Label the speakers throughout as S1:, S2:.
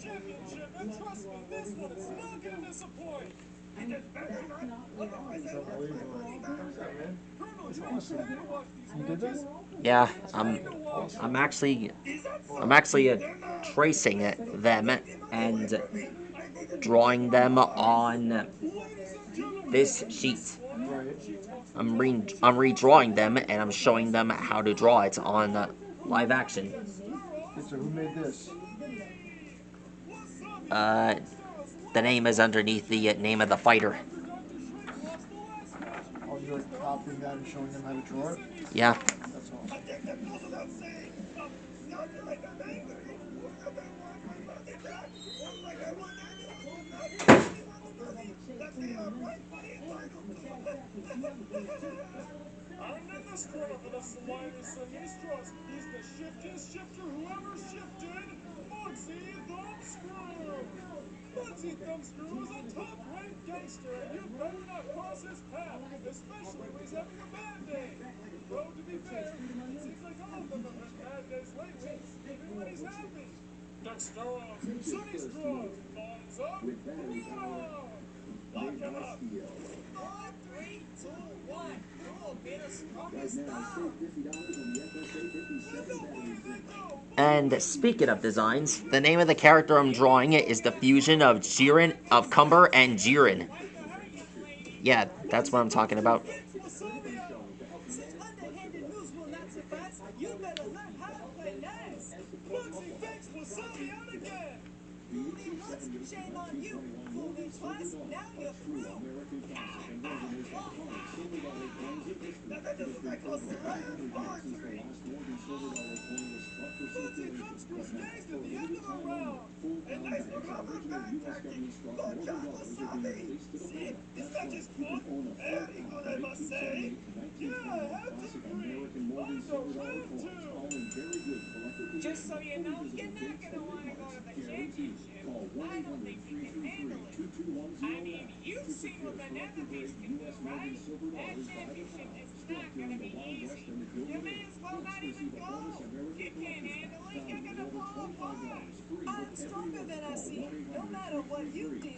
S1: championship, and trust me, this one is not gonna disappoint. Colonel, you don't care to watch these matches.
S2: Yeah, I'm actually tracing them and drawing them on this sheet. I'm redrawing them and I'm showing them how to draw it on live action.
S3: So who made this?
S2: Uh, the name is underneath the name of the fighter.
S3: Oh, you're like copying that and showing them how to draw it?
S2: Yeah.
S3: That's awesome.
S1: I'm in this corner for the slightest sinistros. He's the shiftiest shifter who ever shifted. Muggsy Thumbscrew. Muggsy Thumbscrew is a top-ranked gangster, and you better not cross his path, especially when he's having a bad day. Though, to be fair, it seems like all of them have had bad days lately, even when he's happy. Dexteros, Sinistros, thumbs up, Luna! Lock him up! 5, 3, 2, 1. Cool, be the strongest now.
S2: And speaking of designs, the name of the character I'm drawing is the fusion of Cumber and Jiren. Yeah, that's what I'm talking about.
S1: Since underhanded moves will not suffice, you better learn how to play nice. Muggsy fakes Wasabi out again. Fool me once, shame on you. Fool me twice, now you're through. That doesn't look close to right. Archery. Muggsy Thumbscrew stays to the end of the round. And nice recovered back tactic. Good job, Wasabi. See, this match is fun. Very good, I must say. Yeah, I have to agree. On to round 2.
S4: Just so you know, you're not going to want to go to the championship. I don't think you can handle it. I mean, you've seen what the Netherlands can do, right? That championship is not going to be easy. You may as well not even go. You can't handle it, you're going to fall apart.
S1: I'm stronger than I seem, no matter what you do.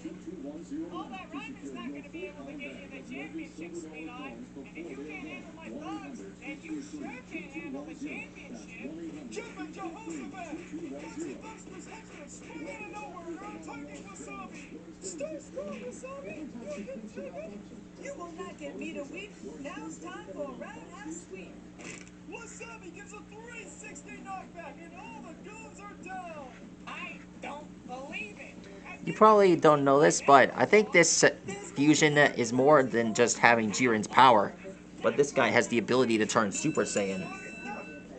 S4: All that rhyming's not going to be able to get you the championship, sweetheart. And if you can't handle my thugs, then you sure can't handle the championship.
S1: Jumping Jehoshaphat! Muggsy Thumbscrew's henchman sprung out of nowhere and are attacking Wasabi! Stay strong, Wasabi! You can take it! You will not get me to weep. Now it's time for a roundhouse sweep. Wasabi gets a 360 knockback and all the goons are down!
S4: I don't believe it.
S2: You probably don't know this, but I think this fusion is more than just having Jiren's power. But this guy has the ability to turn Super Saiyan.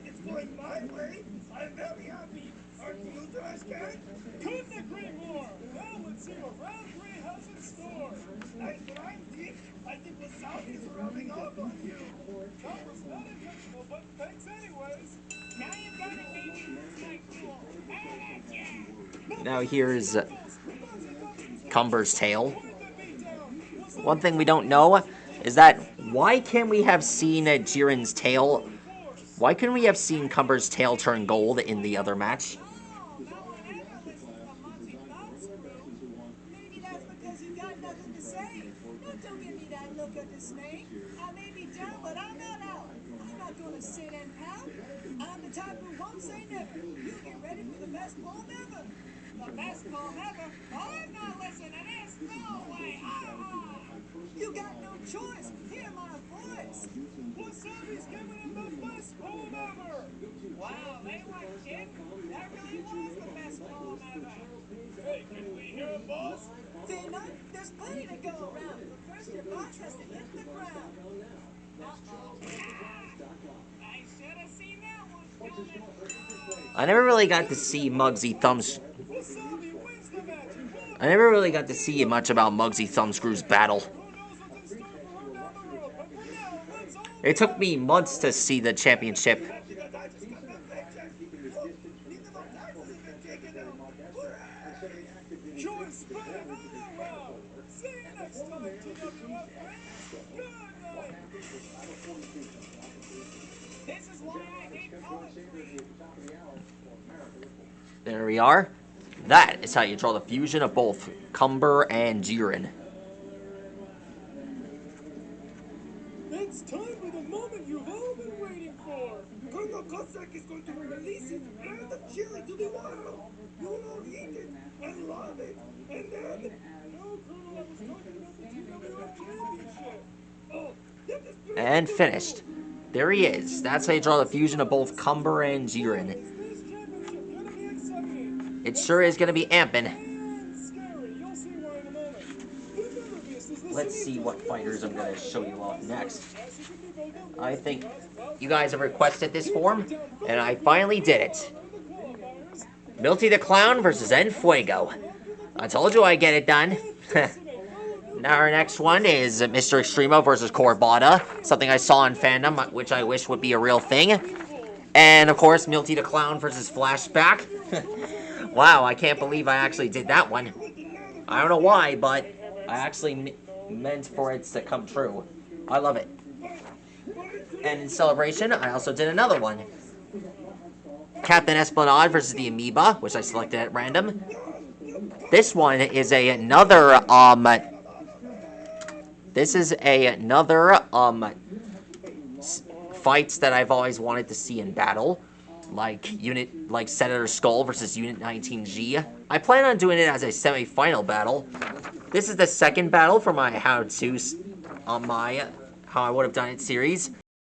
S1: It's going my way. I'm very happy. Aren't you, Trash Can? Couldn't agree more. Now let's see what round 3 has in store. Nice rhyme, Deep. I think Wasabi's rubbing off on you. That was not intentional, but thanks anyways.
S4: Now you've got it, baby. My fool. Out at ya.
S2: Now here's Cumber's tail. One thing we don't know is that why can't we have seen Jiren's tail? Why couldn't we have seen Cumber's tail turn gold in the other match?
S1: Maybe that's because you got nothing to say. Now don't give me that look of dismay. I may be down, but I'm not out. I'm not going to sit and pout. I'm the type who won't say never. You get ready for the best poem ever.
S4: The best poem ever. I'm not listening to this. No way.
S1: You got no choice. Hear my voice. Wasabi's giving him the best poem ever.
S4: Wow, they weren't kidding. That really was the best poem ever.
S1: Hey, can we hear it, boss?
S5: Fear not, there's plenty to go around. But first, your boss has to hit the ground.
S4: Uh-oh. I should have seen that one coming.
S2: I never really got to see
S1: Wasabi wins the match.
S2: I never really got to see much about Muggsy Thumbscrew's battle.
S1: Who knows what's in store for her down the road? But for now, let's all
S2: It took me months to see the championship.
S1: Join Spider for the round. See you next time, TWF fans. Good night.
S4: This is why I hate poetry.
S2: There we are. That is how you draw the fusion of both cumber and jiren.
S1: It's time for the moment you've all been waiting for.
S5: Colonel Cossack is going to release his brand of chili to the world. You will all eat it and love it. And then...
S1: No, Colonel, I was talking about the TWF Championship. Oh, get this beautiful
S2: And finished. There he is. That's how you draw the fusion of both cumber and jiren.
S1: Is this championship gonna be exciting?
S2: It sure is going to be amping.
S1: And scary. You'll see why in a moment. Who never misses the
S2: Let's see
S1: Sinistros
S2: what fighters I'm going to show you off next. I think
S1: Well,
S2: you guys have requested this form, and I finally did it.
S1: the qualifiers.
S2: Milty the Clown versus Fuego. I told you I'd get it done. Now our next one is Mr. Extremo versus Corbata, something I saw in fandom, which I wish would be a real thing. And of course, Milty the Clown versus Flashback. Wow, I can't believe I actually did that one. I don't know why, but I actually meant for it to come true. I love it. And in celebration, I also did another one. Captain Esplanade versus the Amoeba, which I selected at random. This one is another fights that I've always wanted to see in battle, like Senator Skull versus Unit 19G. I plan on doing it as a semi-final battle. This is the second battle for my how I would have done it series.